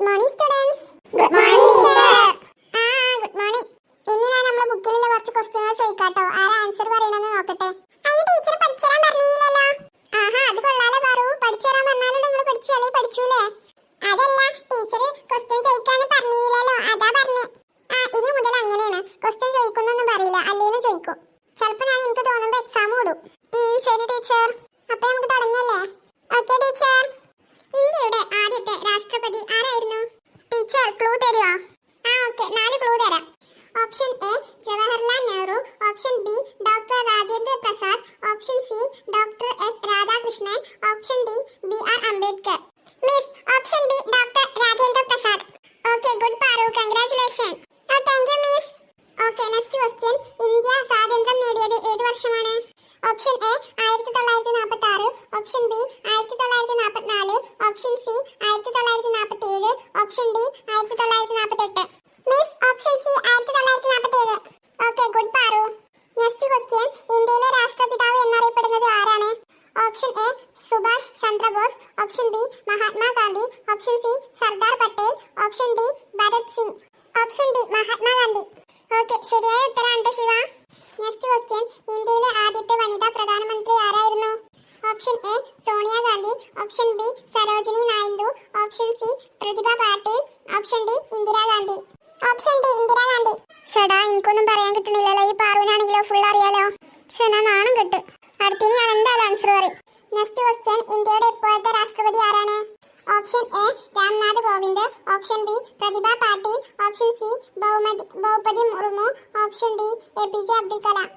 Morning students. Good morning teacher. Good morning. ഇനി ഞാൻ നമ്മുടെ ബുക്കിലുള്ള കുറച്ച് ക്വസ്റ്റ്യൻസ് ചോദിക്കാട്ടോ. ആരാ ആൻസർ പറയണമെന്ന് നോക്കട്ടെ. അതിന് ടീച്ചർ പഠിച്ചുതരാൻ പറഞ്ഞില്ലല്ലോ. അത് കൊള്ളാലോ പാറു. പഠിച്ചുതരാൻ പറഞ്ഞാലും നിങ്ങൾ പഠിച്ചാലേ പഠിച്ചൂലേ. അതല്ല ടീച്ചർ ക്വസ്റ്റ്യൻ ചോദിക്കാന്ന് പറഞ്ഞില്ലല്ലോ, അതാ പറഞ്ഞേ. ഇനി മുതൽ അങ്ങനെയാണ്, ക്വസ്റ്റ്യൻ ചോദിക്കുന്നൊന്നും പറയില്ല, അല്ലേലും ചോദിക്കും. ചിലപ്പോൾ ഞാൻ എനിക്ക് തോന്നുമ്പോൾ എക്സാം വിടും. ശരി ടീച്ചർ, അപ്പൊ നമുക്ക് തുടങ്ങല്ലേ? Okay teacher. ഇന്ത്യയുടെ ആദ്യത്തെ രാഷ്ട്രപതി ആരായിരുന്നു? ടീച്ചർ ക്ലൂ തരുമോ? ഓക്കെ, 4 ക്ലൂ തരാം. Option A Jawaharlal Nehru, option B doctor Rajendra Prasad, option C doctor S Radhakrishnan, option D B R. Ambedkar. Miss, option B doctor Rajendra Prasad. Okay, good Paru, congratulation. Thank you miss. Okay, next question. India സ്വാതന്ത്ര്യം നേടിയത് ഏത് വർഷമാണ്? Option A 1946, option B 1944, option C 1947, option D 1948. Miss, option C 1947. Okay, good Paru. Next question. ഇന്ത്യയിലെ രാഷ്ട്രപിതാവ് എന്നറിയപ്പെടുന്നത് ആരാണ്? Option A Subhash Chandrabose, option B Mahatma Gandhi, option C Sardar Patel, option D Bhagat Singh. Option B Mahatma Gandhi. Okay, ശരിയായ ഉത്തരമാണ് ശിവ. Next question. ഇന്ത്യയിലെ ആദ്യത്തെ വനിതാ പ്രധാനമന്ത്രി ആരായിരുന്നു? Option A Sonia Gandhi, option B Sarojini Naidu, option C Pratibha Patil, option D Indira Gandhi. Option D Indira Gandhi. ഷടാ, എനിക്കൊന്നും പറയാൻ കിട്ടണില്ലല്ലോ. ഈ പാറുവിനാണെങ്കിലോ ഫുൾ അറിയാലോ. ശനാ, നാണം കെട്ട്. അടുത്തിന് ഞാൻ എന്തായാലും ആൻസർ പറയും. Next question. ഇന്ത്യയുടെ ഇപ്പോഴത്തെ രാഷ്ട്രപതി ആരാണ്? Option A Ramnath Kovind, option B Pratibha Patil, option C Draupadi Murmu, option D APJ Abdul Kalam.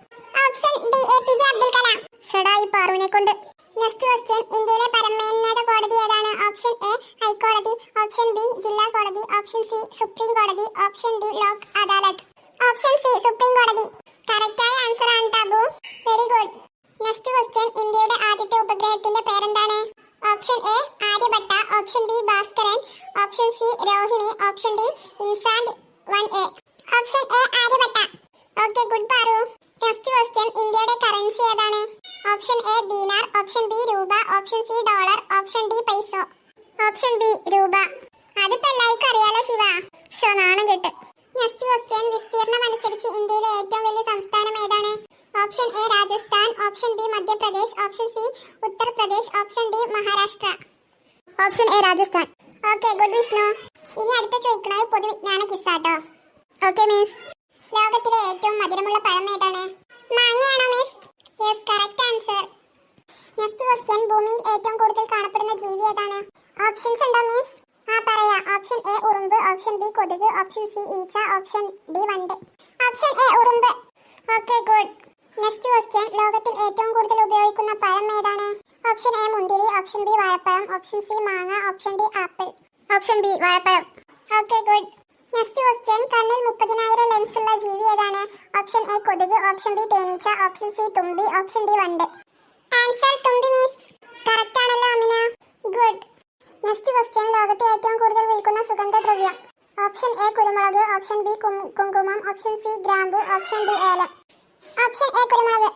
Option D APJ Abdul Kalam. ഷടാ, ഈ പാറുവിനെ കൊണ്ട്. Next question. ഇന്ത്യയിലെ പരമോന്നത കോടതി ഏതാണ്? ഓപ്ഷൻ എ ഹൈക്കോടതി, ഓപ്ഷൻ ബി ജില്ലാ കോടതി, ഓപ്ഷൻ സി സുപ്രീം കോടതി, option D Lok Adalat. Option C supreme കോടതി. കറക്റ്റായ ആൻസർ ആണ് Tabu. Very good. Next question. ഇന്ത്യയുടെ ആദ്യത്തെ ഉപഗ്രഹത്തിന്റെ പേരെന്താണ്? Option A Aryabhata, option B Bhaskaran, option C Rohini, option D INSAT 1A. Option A Aryabhata. Okay, good Paru. Next question. ഇന്ത്യയുടെ കറൻസി ഏതാണ്? Option A dinar, option B രൂപ, option C dollar, option D peso. Option B രൂപ. അതിപ്പോ എല്ലാവർക്കും അറിയാലോ ശിവ. നാണം കെട്ട്. Next question. വിസ്തീർണം അനുസരിച്ച് ഇന്ത്യയിലെ ഏറ്റവും വലിയ സംസ്ഥാനം ഏതാണ്? Option A Rajasthan, option B Madhya Pradesh, option C Uttar Pradesh, option D Maharashtra. Option A Rajasthan. Okay, good Vishnu. ഇനി അടുത്ത ചോദിക്കുന്നത് പൊതുവിജ്ഞാന ക്വിസാട്ടോ. Okay miss. ലോകത്തിലെ ഏറ്റവും മധുരമുള്ള പഴം ഏതാണ്? മാങ്ങയാണോ miss? Yes, correct answer. Next question. ഭൂമിയിൽ ഏറ്റവും കൂടുതൽ കാണപ്പെടുന്ന ജീവി ഏതാണ്? ഓപ്ഷൻസ് ഉണ്ടോ മിസ്? പറയാ. ഓപ്ഷൻ എ ഉറുമ്പ്, ഓപ്ഷൻ ബി കൊതുക്, ഓപ്ഷൻ സി ഈച്ച, ഓപ്ഷൻ ഡി വണ്ട്. ഓപ്ഷൻ എ ഉറുമ്പ്. Okay, good. Next question. ലോകത്തിൽ ഏറ്റവും കൂടുതൽ ഉപയോഗിക്കുന്ന പഴം ഏതാണ്? ഓപ്ഷൻ എ മുന്തിരി, ഓപ്ഷൻ ബി വാഴപ്പഴം, ഓപ്ഷൻ സി മാങ്ങ, option D apple. Option B വാഴപ്പഴം. Okay, good. Next question. കണ്ണിൽ 30,000 ലെൻസ് ഉള്ള ജീവി ഏതാണ്? ഓപ്ഷൻ എ കൊതുക്, ഓപ്ഷൻ ബി തേനീച്ച, ഓപ്ഷൻ സി തുമ്പി, ഓപ്ഷൻ ഡി വണ്ട്. ആൻസർ തുമ്പി മിസ്. കറക്റ്റ് ആണല്ലോ അമിന. ഗുഡ്. Next question. ലോകത്തെ ഏറ്റവും കൂടുതൽ വിൽക്കുന്ന സുഗന്ധദ്രവ്യം? ഓപ്ഷൻ എ കുരുമുളക്, ഓപ്ഷൻ ബി കുങ്കുമം, ഓപ്ഷൻ സി ഗ്രാമ്പു, ഓപ്ഷൻ ഡി ഏലം. ഓപ്ഷൻ എ കുരുമുളക്.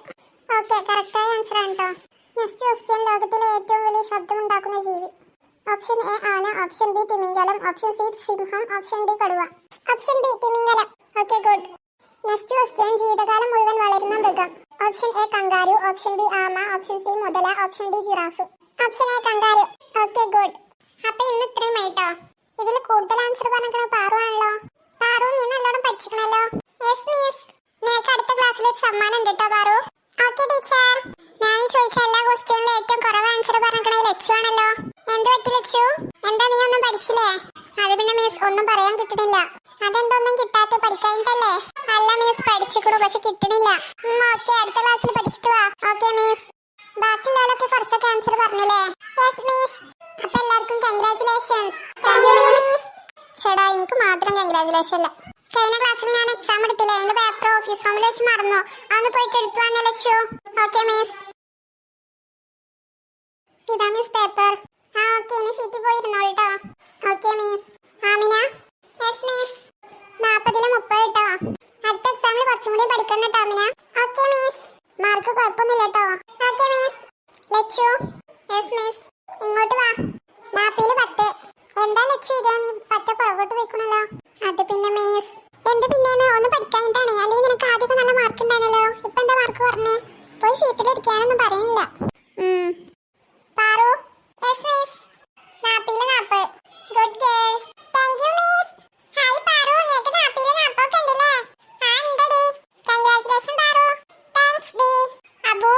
ഓക്കെ, കറക്റ്റായ ആൻസർ ആണ് കേട്ടോ. Next question. ലോകത്തിലെ ഏറ്റവും വലിയ ശബ്ദമുണ്ടാക്കുന്ന ജീവി? ഓപ്ഷൻ എ ആന, ഓപ്ഷൻ ബി തിമിംഗലം, ഓപ്ഷൻ സി സിംഹം, ഓപ്ഷൻ ഡി കടുവ. ഓപ്ഷൻ ബി തിമിംഗലം. Okay, good. Next question. ജീവിതകാലം മുഴുവൻ വളരുന്ന മൃഗം? Option A kangaroo, option B ആമ, ഓപ്ഷൻ സി മുതല, option D giraffe. Option A kangaroo. Okay, good. അപ്പൊ ഇന്ന് ഇത്രയും ആയിട്ടോ. ഇതിൽ കൂടുതൽ ആൻസർ പറഞ്ഞിരിക്കുന്നത് പാറു ആണല്ലോ. പാറു, നീ നല്ലോണം പഠിച്ചിക്കണല്ലോ. Yes miss. നിങ്ങൾക്ക് അടുത്ത ക്ലാസ്സിൽ ഒരു സമ്മാനം ഉണ്ട് കേട്ടോ പാറു. Okay teacher. ഞാൻ ചോദിച്ച എല്ലാ ക്വസ്റ്റ്യനിലും ഏറ്റവും കുറവ് ആൻസർ പറഞ്ഞിരിക്കണേ ലച്ചു ആണല്ലോ. എന്ത് പറ്റി ലച്ചു? എന്താ നീ ഒന്നും പഠിച്ചില്ലേ? അത് പിന്നെ മിസ് ഒന്നും പറയാൻ കിട്ടണില്ല. അതെന്തൊന്നും കിട്ടാത്ത പഠിക്കാനിട്ടല്ലേ? അല്ല മിസ്, പഠിച്ചിക്കണു പക്ഷെ കിട്ടണില്ല. ഓക്കെ, അടുത്ത ക്ലാസ്സിൽ പഠിച്ചിട്ട് വാ. Okay miss. ബാക്കിയുള്ളവരൊക്കെ കുറച്ചൊക്കെ ആൻസർ പറഞ്ഞില്ലേ? Yes miss. അപ്പൊ എല്ലാവർക്കും കൺഗ്രാറ്റുലേഷൻസ്. ചേടാ, എനിക്ക് മാത്രം കൺഗ്രാറ്റുലേഷൻ അല്ല. കഴിഞ്ഞ ക്ലാസ്സിൽ ഞാൻ എക്സാം എടുത്തില്ലേ, എന്റെ പേപ്പർ ഓഫീസ് റൂമിൽ വെച്ച് മറന്നു. അന്ന് പോയിട്ട് എടുത്തു വന്നേ ലച്ചു. Okay miss. ഇതാ മിസ് പേപ്പർ. ഓക്കെ, ഇനി സീറ്റിൽ പോയിരുന്നോളൂ കേട്ടോ. Okay miss. Amina? Yes miss. 40-ൽ 30 കേട്ടോ. അടുത്ത എക്സാമിൽ കുറച്ചും കൂടി പഠിക്കണം കേട്ടോ ആമിന. Okay miss. മാർക്ക് കുഴപ്പമൊന്നുമില്ല കേട്ടോ. Okay miss. Lachu? Yes miss. ഇങ്ങോട്ട് വാ. 40-ൽ 10. എന്താ ലച്ചു ഇത്? പച്ച പുറകോട്ട് പോയിക്കണല്ലോ. അത് പിന്നെ മിസ് എന്ത് പിന്നെന്ന് ഒന്ന് പഠിക്കാനിട്ടാണ്. അല്ലെങ്കിൽ നിനക്ക് ആദ്യമൊക്കെ നല്ല മാർക്ക് ഉണ്ടായിരുന്നല്ലോ. ഇപ്പൊ എന്താ മാർക്ക് പറഞ്ഞേ? പോയി സീറ്റിലിരിക്കാനൊന്നും പറയുന്നില്ല. Paru yes miss. 40 good girl. Thank you miss. Hi Paru, നിനക്ക് 40 ഒക്കെ ഉണ്ടല്ലേ? ആ ഉണ്ടടി. കൺഗ്രാറ്റുലേഷൻ പാറു. താങ്ക്സ് ഡി. Abu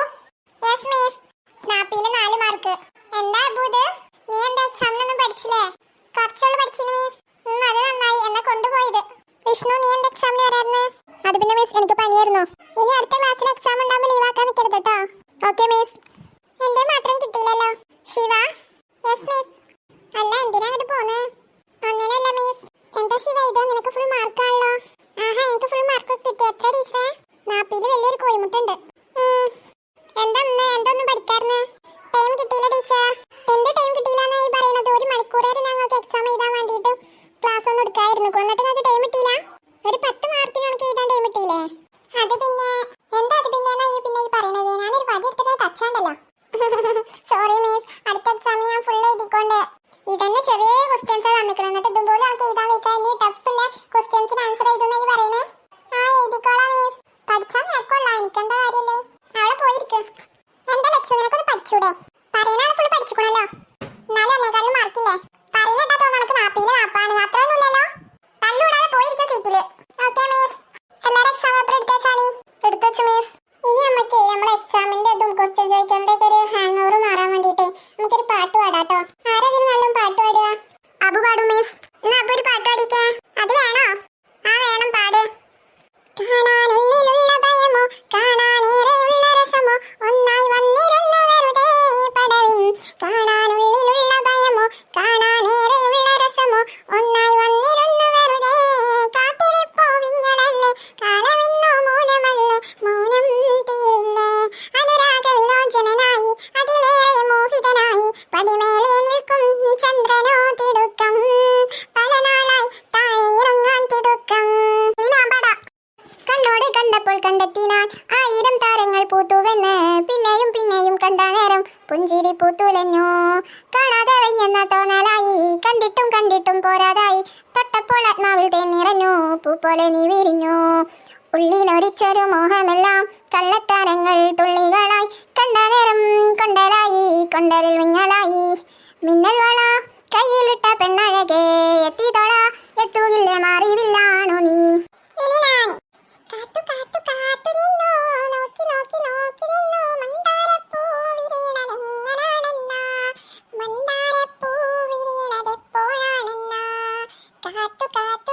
yes miss. 4 മാർക്ക്. എന്താ അബു ഇത്? നീ എന്താ എക്സാമിനൊന്നും പഠിച്ചില്ലേ? കുറച്ചുള്ള പഠിച്ചിന് മിസ്. അത് നന്നായി. എന്നെ കൊണ്ടുപോയത്. വിഷ്ണു നീ എന്താ എക്സാമിന് വരായിരുന്നു? അത് പിന്നെ മിസ് എനിക്ക് പനിയായിരുന്നു. ഇനി അടുത്ത ക്ലാസ്സിൽ എക്സാം ഉണ്ടാകുമ്പോൾ ലീവാക്കാൻ നിൽക്കരുത് കേട്ടോ. Okay miss. എന്റെ മാത്രം കിട്ടിയില്ലല്ലോ. Shiva yes miss. അല്ല എന്തിനാ അങ്ങോട്ട് പോന്നെ? ഒന്നിനല്ല മിസ്. എന്താ ശിവ ഇത്? നിനക്ക് ഫുൾ മാർക്കാണല്ലോ. ആഹാ എനിക്ക് ഫുൾ മാർക്ക് കിട്ടി. എത്ര ടീച്ചറെ? 40 വലിയൊരു കോഴിമുട്ടുണ്ട്. എന്താ എന്തൊന്നും പഠിക്കാറുണ്ട്? ടൈം കിട്ടിയില്ല ടീച്ചർ. എന്ത് ടൈം കിട്ടിയില്ലെന്നായി പറയുന്നത്? 1 മണിക്കൂറായിരുന്നു ഞങ്ങൾക്ക് എക്സാം എഴുതാൻ വേണ്ടിയിട്ട് ക്ലാസ് ഒന്നും എടുക്കായിരുന്നു. എന്നിട്ട് ഞങ്ങൾക്ക് ടൈം കിട്ടിയില്ല. ഒരു 10 മാർക്കിന് നമുക്ക് എഴുതാൻ ടൈം കിട്ടിയില്ലേ? അത് പിന്നെ എന്താ അത് പിന്നെ ഈ പറയുന്നത്? ഞാനൊരു വടി എടുത്തിട്ട് തച്ചാണ്ടല്ലോ. Sorry miss. അടുത്ത എക്സാമിന് ഞാൻ ഫുൾ എഴുതിക്കൊണ്ട്. ഇതന്നെ ചെറിയ ക്വസ്റ്റ്യൻസ് തന്നിക്കണം. എന്നിട്ട് ഇതുപോലെ നമുക്ക് എഴുതാൻ വെക്കാൻ ടഫില്ല ക്വസ്റ്റ്യൻസിന് ആൻസർ എഴുതുന്ന ഈ പറയുന്നത്. ആ എഴുതിക്കോളാം മിസ്. പഠിച്ചാൽ നിനക്കൊള്ളാം, എനിക്കെന്താ കാര്യമല്ലോ. അവിടെ പോയിരിക്കും. എന്താ ലക്ഷ്യം? നിനക്കൊന്ന് പഠിച്ചൂടെ? പറയുന്ന ആൾ ഫുൾ പഠിച്ചിക്കണല്ലോ. എന്നാലും എന്നെക്കാളും മാർക്കില്ലേ? പറയുന്ന കേട്ടാ തോന്നുന്നു നമുക്ക് 40 അത്രയൊന്നുമില്ലല്ലോ. തല്ലൂടാതെ പോയിരിക്കും സീറ്റില്. Okay miss. എല്ലാവരും എക്സാം പേപ്പർ എടുത്തുവെച്ചാണ്. എടുത്തുവെച്ചു മിസ്. ഇനി അമ്മയ്ക്ക് നമ്മളെ എക്സാമിന്റെ ഇതും ക്വസ്റ്റ്യൻ ചോദിക്കേണ്ട ഒരു ഹാങ് ഓവർ മാറാൻ വേണ്ടിയിട്ട് നമുക്കൊരു പാട്ട് പാടാട്ടോ. ആരതിന് നല്ല പാട്ട് പാടുക? അബു പാടും മിസ്. എന്നാ അബു ഒരു പാട്ട് പാടിക്കേ. അത് വേണോ? ആ വേണം, പാട്. കാണാനുള്ളിലുള്ള ഭയമോ കാണാനേറെയുള്ള രസമോ ഒന്നായി വന്നിരുന്ന വെറുതെ പടവിൻ. കാണാനുള്ളിലുള്ള ഭയമോ കാണാനേറെയുള്ള രസമോ ഒന്നായി വന്നിരുന്ന വെറുതെ കാത്തിരിപ്പോ വിങ്ങലല്ലേ കാലമെന്നോ മൗനമല്ലേ മൗനം തീരില്ലേ അനുരാഗ വിലോചനായി അതിലേറെ മോഹിതനായി പടിമേലെ നിൽക്കും ചന്ദ്രനോ തിടുക്കം പല നാളായി താഴെ ഇറങ്ങാൻ തിടുക്കം. ഇനി ഞാൻ പാടാം. കണ്ണോട് കണ്ടപ്പോൾ കണ്ടെത്തിനാൻ 1000 താരങ്ങൾ പൂത്തുവെന്ന് പിന്നെയും പിന്നെയും കണ്ട നേരം പുഞ്ചിരി പൂത്തുലഞ്ഞു. കാണാതെ വയ്യെന്ന തോന്നലായി കണ്ടിട്ടും കണ്ടിട്ടും പോരാതായി തൊട്ടപ്പോൾ ആത്മാവിൽ തേനിറഞ്ഞു പൂ പോലെ നീ വിരിഞ്ഞു. ഉള്ളിലൊരിച്ചൊരു മോഹമെല്ലാം കള്ളത്താരങ്ങൾ തുള്ളികളായി കണ്ട നേരം കൊണ്ടലായി കൊണ്ടലിൽ മിന്നലായി മിന്നൽ വള കയ്യിലിട്ട പെണ്ണഴകെ എത്തിതൊള എത്തുകില്ലേ മാറിവില്ലാണു നീ. ഇനി ഞാൻ കാത്തു കാത്തു കാത്തു നിന്നു നോക്കി നോക്കി നോക്കി നിന്നു മന്ദാരപ്പൂ വിരിയണതെങ്ങനാണെന്ന മന്ദാരപ്പൂ വിരിയണതെപ്പോഴാണെന്ന കാത്തു കാത്തു